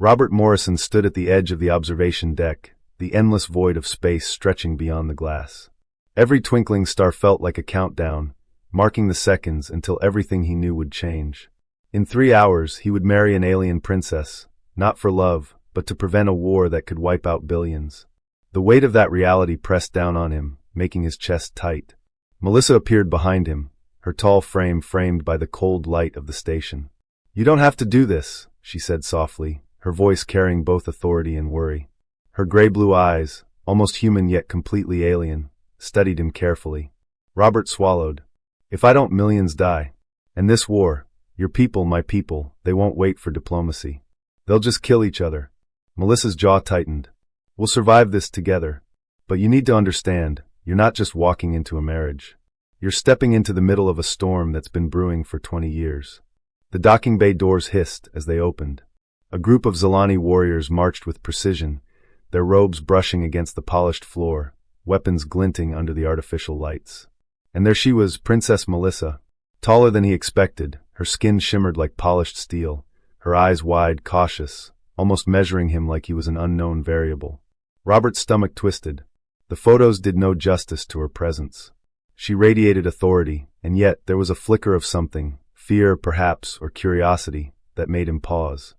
Robert Morrison stood at the edge of the observation deck, the endless void of space stretching beyond the glass. Every twinkling star felt like a countdown, marking the seconds until everything he knew would change. In 3 hours, he would marry an alien princess, not for love, but to prevent a war that could wipe out billions. The weight of that reality pressed down on him, making his chest tight. Melissa appeared behind him, her tall frame framed by the cold light of the station. "You don't have to do this," she said softly, her voice carrying both authority and worry. Her gray-blue eyes, almost human yet completely alien, studied him carefully. Robert swallowed. "If I don't, millions die. And this war, your people, my people, they won't wait for diplomacy. They'll just kill each other." Melissa's jaw tightened. "We'll survive this together. But you need to understand, you're not just walking into a marriage. You're stepping into the middle of a storm that's been brewing for 20 years. The docking bay doors hissed as they opened. A group of Zilani warriors marched with precision, their robes brushing against the polished floor, weapons glinting under the artificial lights. And there she was, Princess Melissa, taller than he expected, her skin shimmered like polished steel, her eyes wide, cautious, almost measuring him like he was an unknown variable. Robert's stomach twisted. The photos did no justice to her presence. She radiated authority, and yet there was a flicker of something, fear perhaps, or curiosity, that made him pause.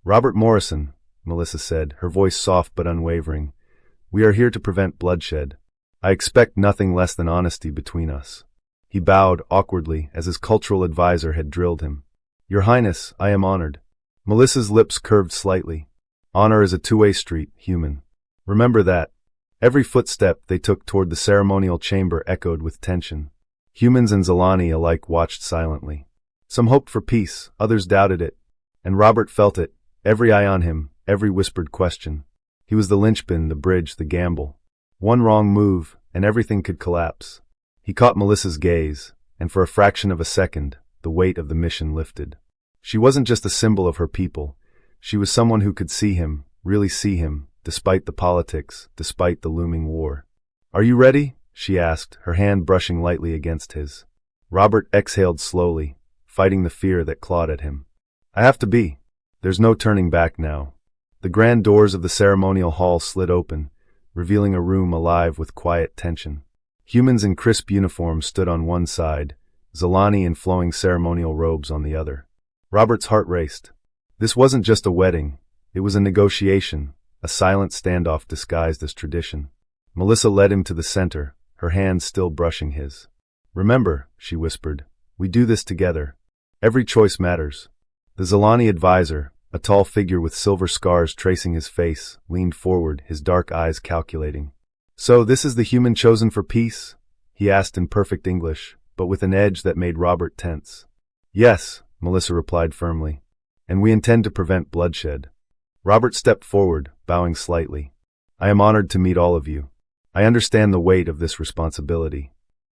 "Robert Morrison," Melissa said, her voice soft but unwavering, "we are here to prevent bloodshed. I expect nothing less than honesty between us." He bowed awkwardly as his cultural advisor had drilled him. "Your Highness, I am honored." Melissa's lips curved slightly. "Honor is a two-way street, human. Remember that." Every footstep they took toward the ceremonial chamber echoed with tension. Humans and Zilani alike watched silently. Some hoped for peace, others doubted it. And Robert felt it, every eye on him, every whispered question. He was the linchpin, the bridge, the gamble. One wrong move, and everything could collapse. He caught Melissa's gaze, and for a fraction of a second, the weight of the mission lifted. She wasn't just a symbol of her people. She was someone who could see him, really see him, despite the politics, despite the looming war. "Are you ready?" she asked, her hand brushing lightly against his. Robert exhaled slowly, fighting the fear that clawed at him. "I have to be. There's no turning back now." The grand doors of the ceremonial hall slid open, revealing a room alive with quiet tension. Humans in crisp uniforms stood on one side, Zilani in flowing ceremonial robes on the other. Robert's heart raced. This wasn't just a wedding, it was a negotiation, a silent standoff disguised as tradition. Melissa led him to the center, her hand still brushing his. "Remember," she whispered, "we do this together. Every choice matters." The Zilani advisor, a tall figure with silver scars tracing his face, leaned forward, his dark eyes calculating. "So this is the human chosen for peace?" he asked in perfect English, but with an edge that made Robert tense. "Yes," Melissa replied firmly, "and we intend to prevent bloodshed." Robert stepped forward, bowing slightly. "I am honored to meet all of you. I understand the weight of this responsibility."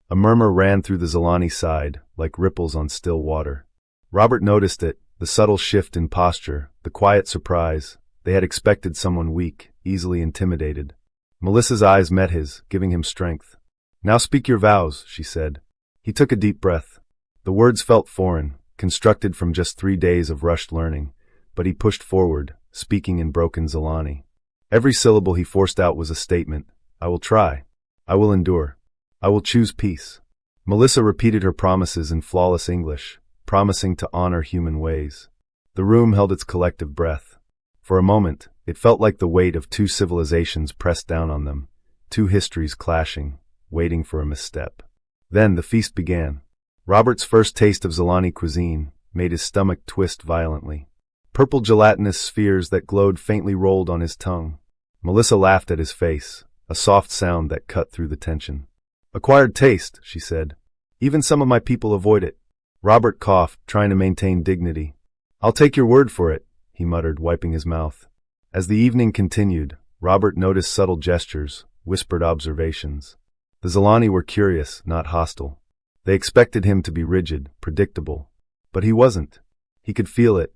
A murmur ran through the Zilani side, like ripples on still water. Robert noticed it, the subtle shift in posture, the quiet surprise. They had expected someone weak, easily intimidated. Melissa's eyes met his, giving him strength. "Now speak your vows," she said. He took a deep breath. The words felt foreign, constructed from just 3 days of rushed learning, but he pushed forward, speaking in broken Zilani. Every syllable he forced out was a statement. "I will try. I will endure. I will choose peace." Melissa repeated her promises in flawless English, promising to honor human ways. The room held its collective breath. For a moment, it felt like the weight of 2 civilizations pressed down on them, 2 histories clashing, waiting for a misstep. Then the feast began. Robert's first taste of Zilani cuisine made his stomach twist violently. Purple gelatinous spheres that glowed faintly rolled on his tongue. Melissa laughed at his face, a soft sound that cut through the tension. "Acquired taste," she said. "Even some of my people avoid it." Robert coughed, trying to maintain dignity. "I'll take your word for it," he muttered, wiping his mouth. As the evening continued, Robert noticed subtle gestures, whispered observations. The Zilani were curious, not hostile. They expected him to be rigid, predictable. But he wasn't. He could feel it.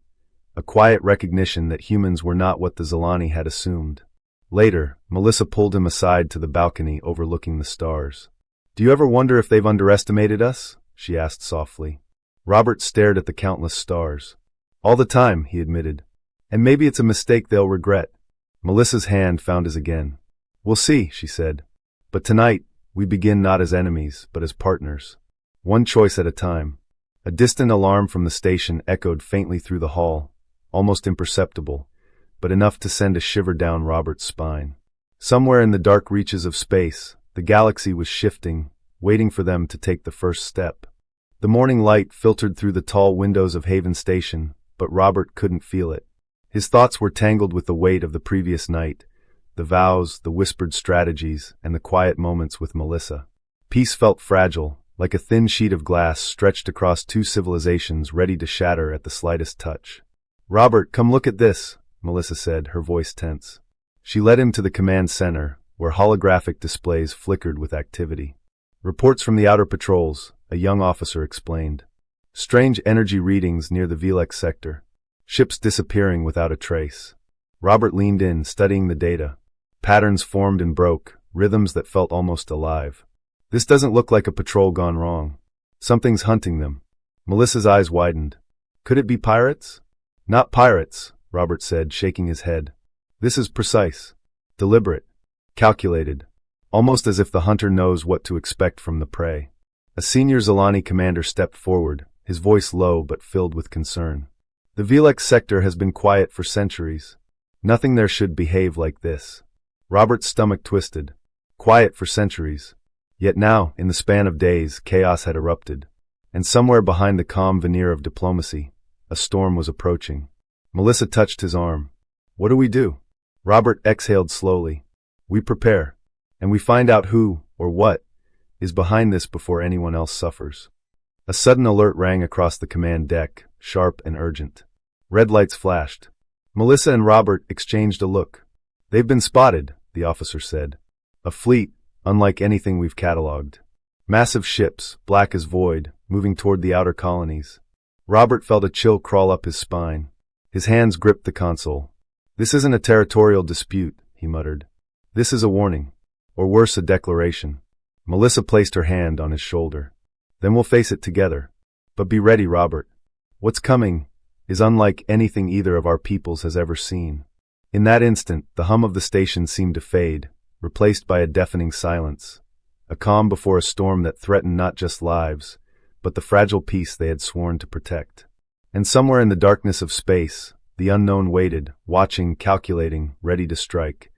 A quiet recognition that humans were not what the Zilani had assumed. Later, Melissa pulled him aside to the balcony overlooking the stars. "Do you ever wonder if they've underestimated us?" she asked softly. Robert stared at the countless stars. "All the time," he admitted. And maybe it's a mistake they'll regret. Melissa's hand found his again. We'll see, she said. But tonight, we begin not as enemies, but as partners. One choice at a time. A distant alarm from the station echoed faintly through the hall, almost imperceptible, but enough to send a shiver down Robert's spine. Somewhere in the dark reaches of space, the galaxy was shifting, waiting for them to take the first step. The morning light filtered through the tall windows of Haven Station, but Robert couldn't feel it. His thoughts were tangled with the weight of the previous night, the vows, the whispered strategies, and the quiet moments with Melissa. Peace felt fragile, like a thin sheet of glass stretched across two civilizations ready to shatter at the slightest touch. "Robert, come look at this," Melissa said, her voice tense. She led him to the command center, where holographic displays flickered with activity. "Reports from the outer patrols," a young officer explained. "Strange energy readings near the Velix sector. Ships disappearing without a trace." Robert leaned in, studying the data. Patterns formed and broke, rhythms that felt almost alive. "This doesn't look like a patrol gone wrong. Something's hunting them." Melissa's eyes widened. "Could it be pirates?" "Not pirates," Robert said, shaking his head. "This is precise, deliberate, calculated, almost as if the hunter knows what to expect from the prey." A senior Zilani commander stepped forward, his voice low but filled with concern. "The Velix sector has been quiet for centuries. Nothing there should behave like this." Robert's stomach twisted. Quiet for centuries. Yet now, in the span of days, chaos had erupted. And somewhere behind the calm veneer of diplomacy, a storm was approaching. Melissa touched his arm. "What do we do?" Robert exhaled slowly. "We prepare. And we find out who, or what, is behind this before anyone else suffers." A sudden alert rang across the command deck, sharp and urgent. Red lights flashed. Melissa and Robert exchanged a look. "They've been spotted," the officer said. "A fleet, unlike anything we've catalogued. Massive ships, black as void, moving toward the outer colonies." Robert felt a chill crawl up his spine. His hands gripped the console. "This isn't a territorial dispute," he muttered. "This is a warning. Or worse, a declaration." Melissa placed her hand on his shoulder. "Then we'll face it together. But be ready, Robert. What's coming is unlike anything either of our peoples has ever seen." In that instant, the hum of the station seemed to fade, replaced by a deafening silence, a calm before a storm that threatened not just lives, but the fragile peace they had sworn to protect. And somewhere in the darkness of space, the unknown waited, watching, calculating, ready to strike.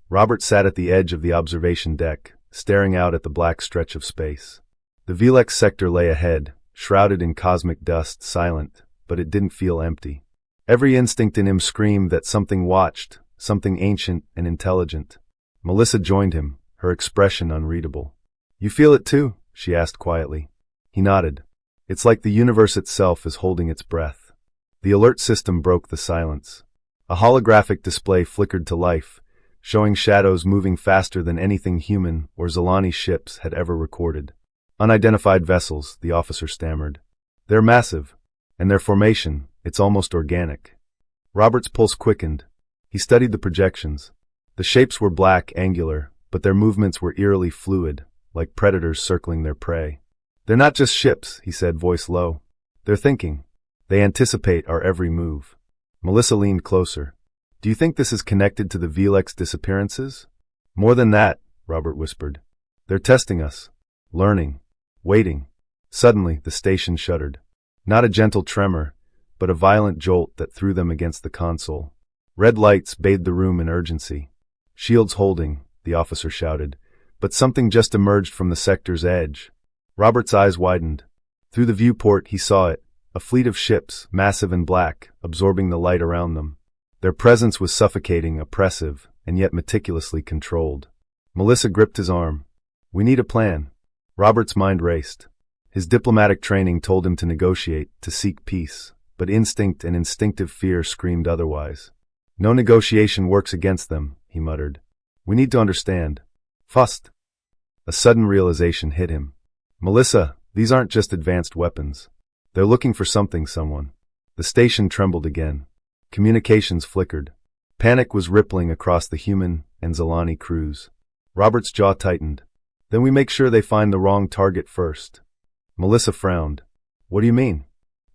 Robert sat at the edge of the observation deck, staring out at the black stretch of space. The Velix sector lay ahead, shrouded in cosmic dust, silent, but it didn't feel empty. Every instinct in him screamed that something watched, something ancient and intelligent. Melissa joined him, her expression unreadable. "You feel it too?" she asked quietly. He nodded. "It's like the universe itself is holding its breath." The alert system broke the silence. A holographic display flickered to life, showing shadows moving faster than anything human or Zilani ships had ever recorded. "Unidentified vessels," the officer stammered. "They're massive. And their formation, it's almost organic." Robert's pulse quickened. He studied the projections. The shapes were black, angular, but their movements were eerily fluid, like predators circling their prey. "They're not just ships," he said, voice low. "They're thinking. They anticipate our every move." Melissa leaned closer. "Do you think this is connected to the Velix disappearances?" "More than that," Robert whispered. "They're testing us. Learning. Waiting." Suddenly, the station shuddered. Not a gentle tremor, but a violent jolt that threw them against the console. Red lights bathed the room in urgency. "Shields holding," the officer shouted, but something just emerged from the sector's edge. Robert's eyes widened. Through the viewport he saw it, a fleet of ships, massive and black, absorbing the light around them. Their presence was suffocating, oppressive, and yet meticulously controlled. Melissa gripped his arm. "We need a plan." Robert's mind raced. His diplomatic training told him to negotiate, to seek peace, but instinct and instinctive fear screamed otherwise. "No negotiation works against them," he muttered. "We need to understand. First." A sudden realization hit him. "Melissa, these aren't just advanced weapons. They're looking for something, someone." The station trembled again. Communications flickered. Panic was rippling across the human and Zilani crews. Robert's jaw tightened. "Then we make sure they find the wrong target first." Melissa frowned. "What do you mean?"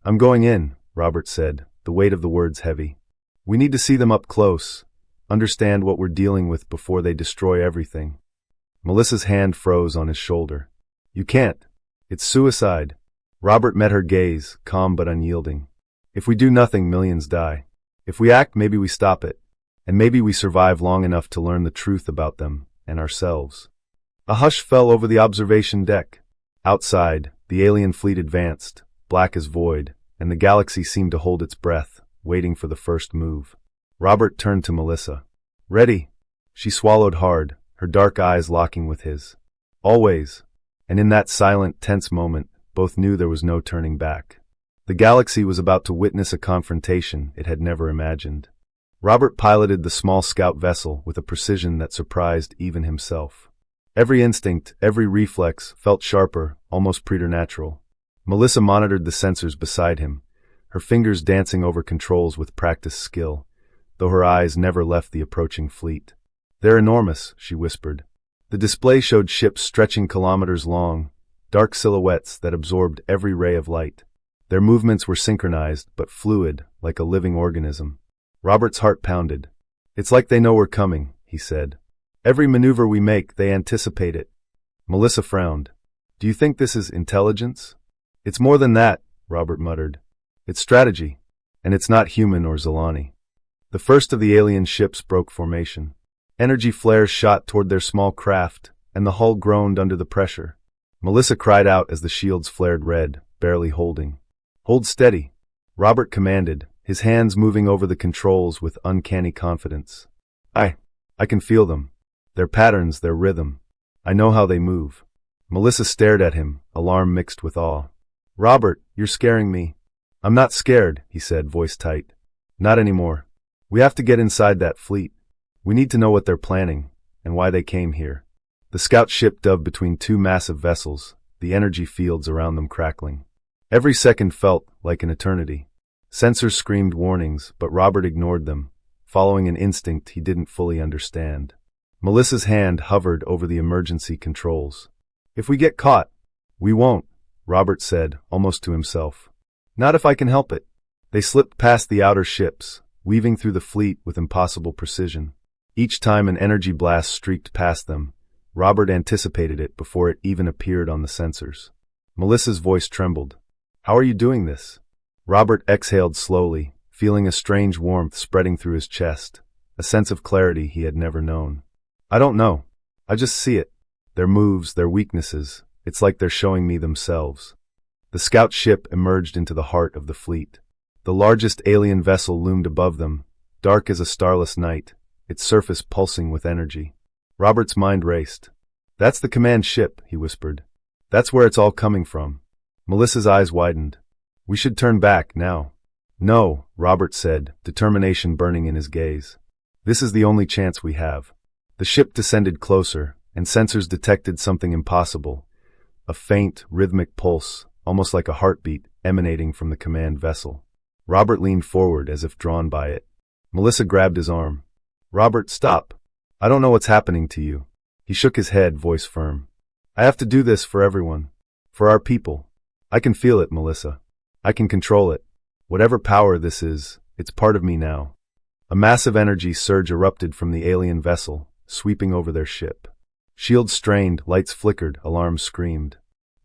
"I'm going in," Robert said, the weight of the words heavy. We need to see them up close, understand what we're dealing with before they destroy everything. Melissa's hand froze on his shoulder. You can't. It's suicide. Robert met her gaze, calm but unyielding. If we do nothing, millions die. If we act, maybe we stop it. And maybe we survive long enough to learn the truth about them and ourselves. A hush fell over the observation deck. Outside, the alien fleet advanced, black as void, and the galaxy seemed to hold its breath, waiting for the first move. Robert turned to Melissa. Ready? She swallowed hard, her dark eyes locking with his. Always. And in that silent, tense moment, both knew there was no turning back. The galaxy was about to witness a confrontation it had never imagined. Robert piloted the small scout vessel with a precision that surprised even himself. Every instinct, every reflex felt sharper, almost preternatural. Melissa monitored the sensors beside him, her fingers dancing over controls with practiced skill, though her eyes never left the approaching fleet. They're enormous, she whispered. The display showed ships stretching kilometers long, dark silhouettes that absorbed every ray of light. Their movements were synchronized, but fluid, like a living organism. Robert's heart pounded. It's like they know we're coming, he said. Every maneuver we make, they anticipate it. Melissa frowned. Do you think this is intelligence? It's more than that, Robert muttered. It's strategy. And it's not human or Zilani. The first of the alien ships broke formation. Energy flares shot toward their small craft, and the hull groaned under the pressure. Melissa cried out as the shields flared red, barely holding. Hold steady, Robert commanded, his hands moving over the controls with uncanny confidence. I can feel them. Their patterns, their rhythm. I know how they move. Melissa stared at him, alarm mixed with awe. Robert, you're scaring me. I'm not scared, he said, voice tight. Not anymore. We have to get inside that fleet. We need to know what they're planning, and why they came here. The scout ship dove between two massive vessels, the energy fields around them crackling. Every second felt like an eternity. Sensors screamed warnings, but Robert ignored them, following an instinct he didn't fully understand. Melissa's hand hovered over the emergency controls. If we get caught, we won't, Robert said, almost to himself. Not if I can help it. They slipped past the outer ships, weaving through the fleet with impossible precision. Each time an energy blast streaked past them, Robert anticipated it before it even appeared on the sensors. Melissa's voice trembled. How are you doing this? Robert exhaled slowly, feeling a strange warmth spreading through his chest, a sense of clarity he had never known. I don't know. I just see it. Their moves, their weaknesses, it's like they're showing me themselves. The scout ship emerged into the heart of the fleet. The largest alien vessel loomed above them, dark as a starless night, its surface pulsing with energy. Robert's mind raced. That's the command ship, he whispered. That's where it's all coming from. Melissa's eyes widened. We should turn back, now. No, Robert said, determination burning in his gaze. This is the only chance we have. The ship descended closer, and sensors detected something impossible. A faint, rhythmic pulse, almost like a heartbeat, emanating from the command vessel. Robert leaned forward as if drawn by it. Melissa grabbed his arm. Robert, stop. I don't know what's happening to you. He shook his head, voice firm. I have to do this for everyone. For our people. I can feel it, Melissa. I can control it. Whatever power this is, it's part of me now. A massive energy surge erupted from the alien vessel, sweeping over their ship. Shields strained, lights flickered, alarms screamed.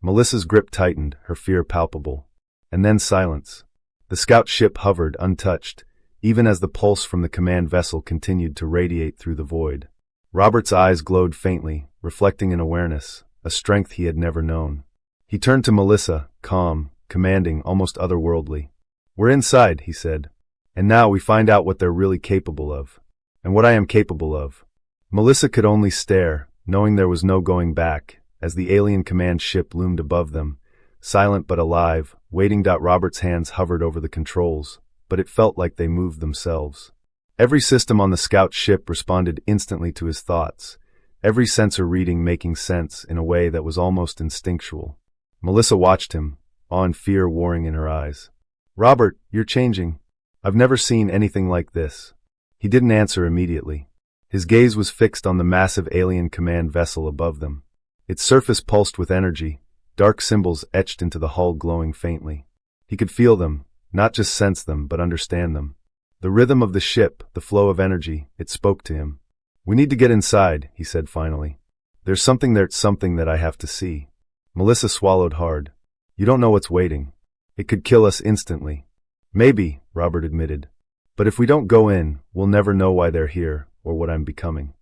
Melissa's grip tightened, her fear palpable. And then silence. The scout ship hovered, untouched, even as the pulse from the command vessel continued to radiate through the void. Robert's eyes glowed faintly, reflecting an awareness, a strength he had never known. He turned to Melissa, calm, commanding, almost otherworldly. We're inside, he said. And now we find out what they're really capable of. And what I am capable of. Melissa could only stare, knowing there was no going back, as the alien command ship loomed above them, silent but alive, waiting. Robert's hands hovered over the controls, but it felt like they moved themselves. Every system on the scout ship responded instantly to his thoughts, every sensor reading making sense in a way that was almost instinctual. Melissa watched him, awe and fear warring in her eyes. Robert, you're changing. I've never seen anything like this. He didn't answer immediately. His gaze was fixed on the massive alien command vessel above them. Its surface pulsed with energy, dark symbols etched into the hull glowing faintly. He could feel them, not just sense them, but understand them. The rhythm of the ship, the flow of energy, it spoke to him. "We need to get inside," he said finally. "There's something there, something that I have to see." Melissa swallowed hard. "You don't know what's waiting. It could kill us instantly." "Maybe," Robert admitted. "But if we don't go in, we'll never know why they're here, or what I'm becoming."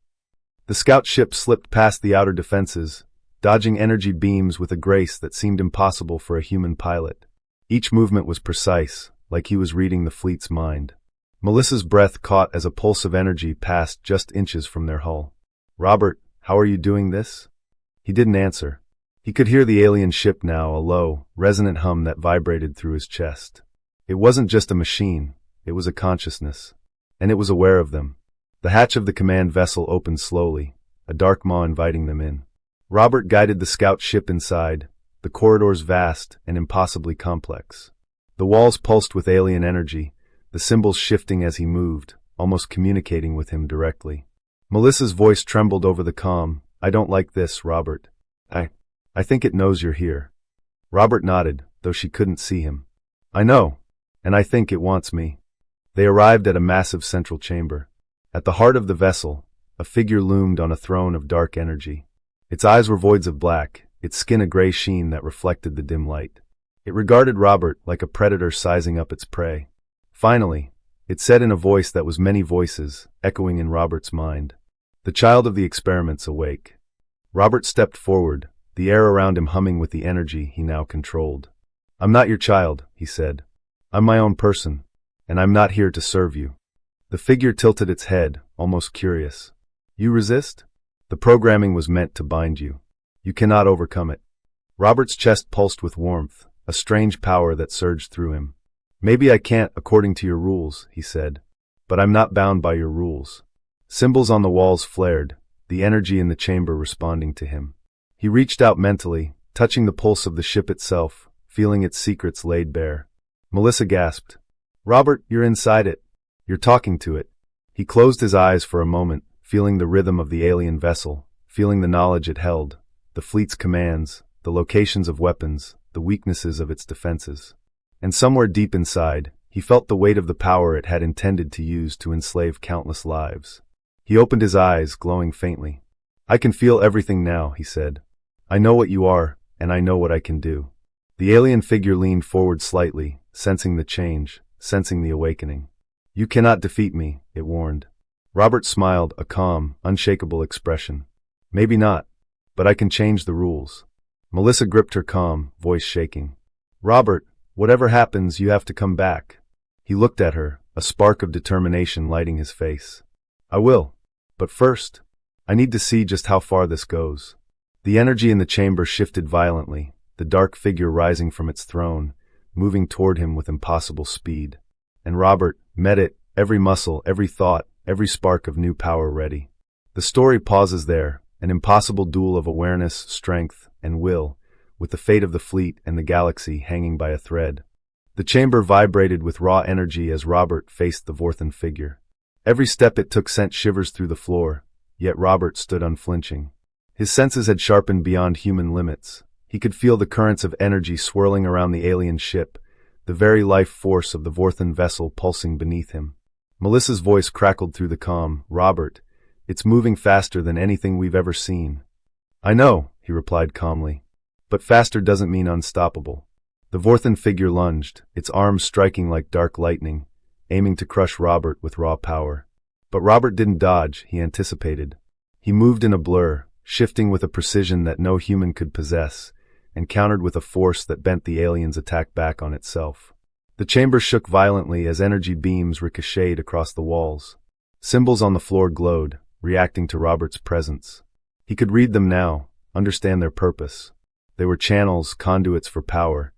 The scout ship slipped past the outer defenses, dodging energy beams with a grace that seemed impossible for a human pilot. Each movement was precise, like he was reading the fleet's mind. Melissa's breath caught as a pulse of energy passed just inches from their hull. "Robert, how are you doing this?" He didn't answer. He could hear the alien ship now, a low, resonant hum that vibrated through his chest. It wasn't just a machine, it was a consciousness. And it was aware of them. The hatch of the command vessel opened slowly, a dark maw inviting them in. Robert guided the scout ship inside, the corridors vast and impossibly complex. The walls pulsed with alien energy, the symbols shifting as he moved, almost communicating with him directly. Melissa's voice trembled over the comm. "I don't like this, Robert. I think it knows you're here." Robert nodded, though she couldn't see him. "I know, and I think it wants me." They arrived at a massive central chamber. At the heart of the vessel, a figure loomed on a throne of dark energy. Its eyes were voids of black, its skin a gray sheen that reflected the dim light. It regarded Robert like a predator sizing up its prey. Finally, it said in a voice that was many voices, echoing in Robert's mind, "The child of the experiment's awake." Robert stepped forward, the air around him humming with the energy he now controlled. "I'm not your child," he said. "I'm my own person, and I'm not here to serve you." The figure tilted its head, almost curious. "You resist? The programming was meant to bind you. You cannot overcome it." Robert's chest pulsed with warmth, a strange power that surged through him. "Maybe I can't according to your rules," he said. "But I'm not bound by your rules." Symbols on the walls flared, the energy in the chamber responding to him. He reached out mentally, touching the pulse of the ship itself, feeling its secrets laid bare. Melissa gasped. "Robert, you're inside it. You're talking to it." He closed his eyes for a moment, feeling the rhythm of the alien vessel, feeling the knowledge it held, the fleet's commands, the locations of weapons, the weaknesses of its defenses. And somewhere deep inside, he felt the weight of the power it had intended to use to enslave countless lives. He opened his eyes, glowing faintly. "I can feel everything now," he said. "I know what you are, and I know what I can do." The alien figure leaned forward slightly, sensing the change, sensing the awakening. "You cannot defeat me," it warned. Robert smiled, a calm, unshakable expression. "Maybe not, but I can change the rules." Melissa gripped her calm, voice shaking. "Robert, whatever happens, you have to come back." He looked at her, a spark of determination lighting his face. "I will. But first, I need to see just how far this goes." The energy in the chamber shifted violently, the dark figure rising from its throne, moving toward him with impossible speed. And Robert met it, every muscle, every thought, every spark of new power ready. The story pauses there, an impossible duel of awareness, strength, and will, with the fate of the fleet and the galaxy hanging by a thread. The chamber vibrated with raw energy as Robert faced the Vorthan figure. Every step it took sent shivers through the floor, yet Robert stood unflinching. His senses had sharpened beyond human limits. He could feel the currents of energy swirling around the alien ship, the very life force of the Vorthan vessel pulsing beneath him. Melissa's voice crackled through the comm. "Robert, it's moving faster than anything we've ever seen." "I know," he replied calmly. "But faster doesn't mean unstoppable." The Vorthan figure lunged, its arms striking like dark lightning, aiming to crush Robert with raw power. But Robert didn't dodge, he anticipated. He moved in a blur, shifting with a precision that no human could possess, and countered with a force that bent the alien's attack back on itself. The chamber shook violently as energy beams ricocheted across the walls. Symbols on the floor glowed, reacting to Robert's presence. He could read them now, understand their purpose. They were channels, conduits for power,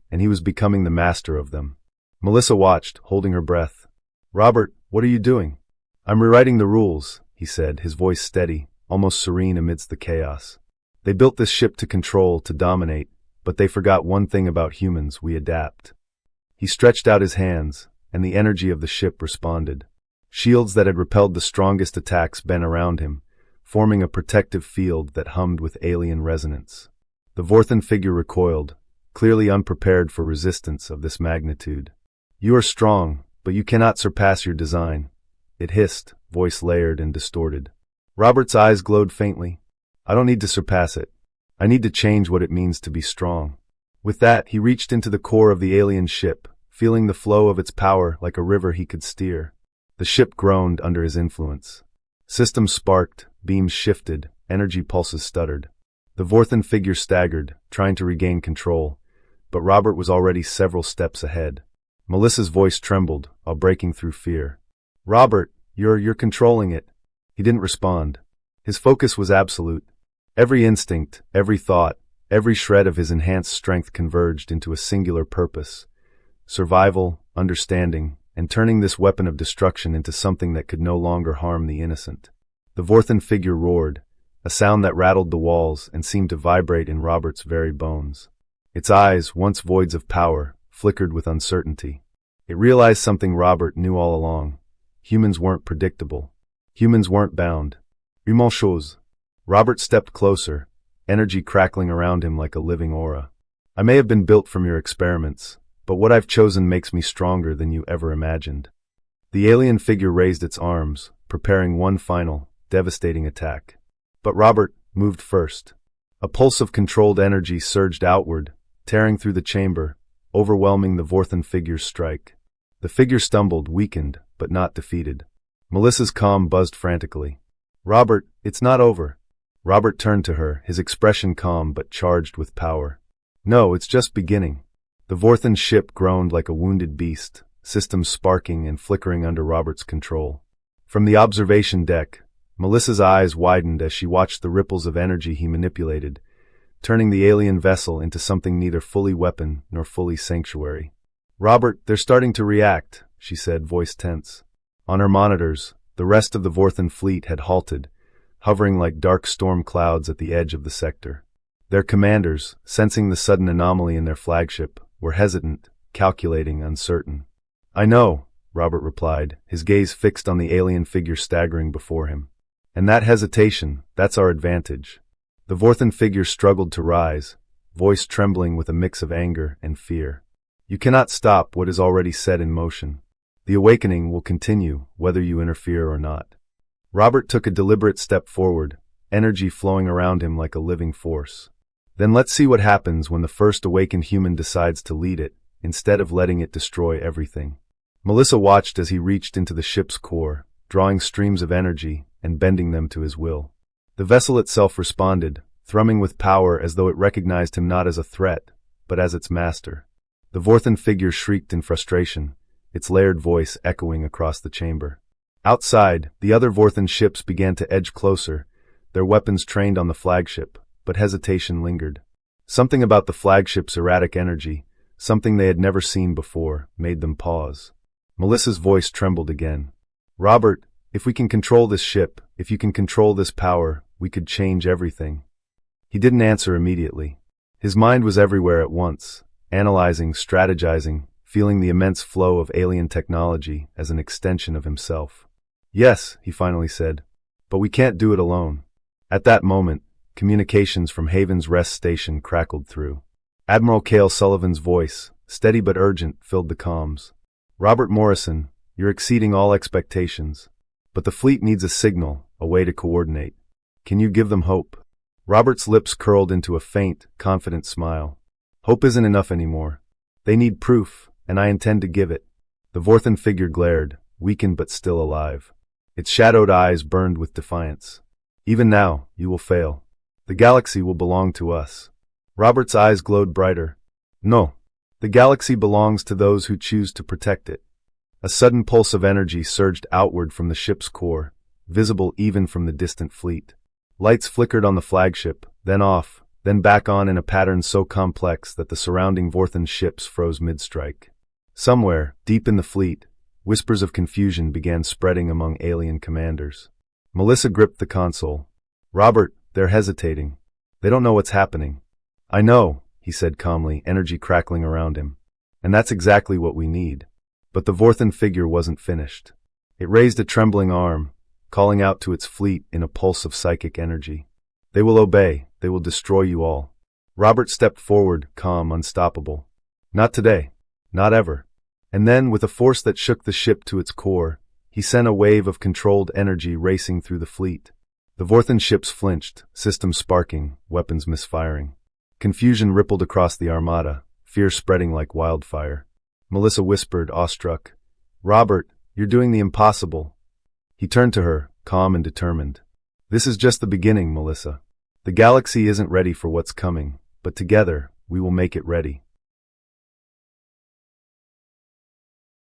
and he was becoming the master of them. Melissa watched, holding her breath. "Robert, what are you doing?" "I'm rewriting the rules," he said, his voice steady, almost serene amidst the chaos. "They built this ship to control, to dominate, but they forgot one thing about humans: we adapt." He stretched out his hands, and the energy of the ship responded. Shields that had repelled the strongest attacks bent around him, forming a protective field that hummed with alien resonance. The Vorthan figure recoiled, clearly unprepared for resistance of this magnitude. "You are strong, But you cannot surpass your design, it hissed, voice layered and distorted. Robert's eyes glowed faintly. I don't need to surpass it. I need to change what it means to be strong. With that, he reached into the core of the alien ship, feeling the flow of its power like a river he could steer. The ship groaned under his influence. Systems sparked, beams shifted, energy pulses stuttered. The Vorthan figure staggered, trying to regain control, but Robert was already several steps ahead. Melissa's voice trembled, while breaking through fear. Robert, you're controlling it. He didn't respond. His focus was absolute. Every instinct, every thought, every shred of his enhanced strength converged into a singular purpose. Survival, understanding, and turning this weapon of destruction into something that could no longer harm the innocent. The Vorthan figure roared, a sound that rattled the walls and seemed to vibrate in Robert's very bones. Its eyes, once voids of power, flickered with uncertainty. It realized something Robert knew all along. Humans weren't predictable. Humans weren't bound. Une chose. Robert stepped closer, energy crackling around him like a living aura. I may have been built from your experiments, but what I've chosen makes me stronger than you ever imagined. The alien figure raised its arms, preparing one final, devastating attack. But Robert moved first. A pulse of controlled energy surged outward, tearing through the chamber, overwhelming the Vorthan figure's strike. The figure stumbled, weakened, but not defeated. Melissa's calm buzzed frantically. Robert, it's not over. Robert turned to her, his expression calm but charged with power. No, it's just beginning. The Vorthan ship groaned like a wounded beast, systems sparking and flickering under Robert's control. From the observation deck, Melissa's eyes widened as she watched the ripples of energy he manipulated, turning the alien vessel into something neither fully weapon nor fully sanctuary. Robert, they're starting to react, she said, voice tense. On her monitors, the rest of the Vorthan fleet had halted, hovering like dark storm clouds at the edge of the sector. Their commanders, sensing the sudden anomaly in their flagship, were hesitant, calculating, uncertain. I know, Robert replied, his gaze fixed on the alien figure staggering before him. And that hesitation, that's our advantage. The Vorthan figure struggled to rise, voice trembling with a mix of anger and fear. You cannot stop what is already set in motion. The awakening will continue, whether you interfere or not. Robert took a deliberate step forward, energy flowing around him like a living force. Then let's see what happens when the first awakened human decides to lead it, instead of letting it destroy everything. Melissa watched as he reached into the ship's core, drawing streams of energy and bending them to his will. The vessel itself responded, thrumming with power as though it recognized him not as a threat, but as its master. The Vorthan figure shrieked in frustration, its layered voice echoing across the chamber. Outside, the other Vorthan ships began to edge closer, their weapons trained on the flagship, but hesitation lingered. Something about the flagship's erratic energy, something they had never seen before, made them pause. Melissa's voice trembled again. Robert, if we can control this ship, if you can control this power, we could change everything. He didn't answer immediately. His mind was everywhere at once, analyzing, strategizing, feeling the immense flow of alien technology as an extension of himself. Yes, he finally said, but we can't do it alone. At that moment, communications from Haven's Rest Station crackled through. Admiral Cale Sullivan's voice, steady but urgent, filled the comms. Robert Morrison, you're exceeding all expectations. But the fleet needs a signal, a way to coordinate. Can you give them hope? Robert's lips curled into a faint, confident smile. Hope isn't enough anymore. They need proof, and I intend to give it. The Vorthan figure glared, weakened but still alive. Its shadowed eyes burned with defiance. Even now, you will fail. The galaxy will belong to us. Robert's eyes glowed brighter. No. The galaxy belongs to those who choose to protect it. A sudden pulse of energy surged outward from the ship's core, visible even from the distant fleet. Lights flickered on the flagship, then off, then back on in a pattern so complex that the surrounding Vorthan ships froze mid-strike. Somewhere, deep in the fleet, whispers of confusion began spreading among alien commanders. Melissa gripped the console. Robert, they're hesitating. They don't know what's happening. I know, he said calmly, energy crackling around him. And that's exactly what we need. But the Vorthan figure wasn't finished. It raised a trembling arm, calling out to its fleet in a pulse of psychic energy. They will obey. They will destroy you all. Robert stepped forward, calm, unstoppable. Not today. Not ever. And then, with a force that shook the ship to its core, he sent a wave of controlled energy racing through the fleet. The Vorthan ships flinched, systems sparking, weapons misfiring. Confusion rippled across the armada, fear spreading like wildfire. Melissa whispered, awestruck, "Robert, you're doing the impossible." He turned to her, calm and determined. "This is just the beginning, Melissa. The galaxy isn't ready for what's coming, but together, we will make it ready."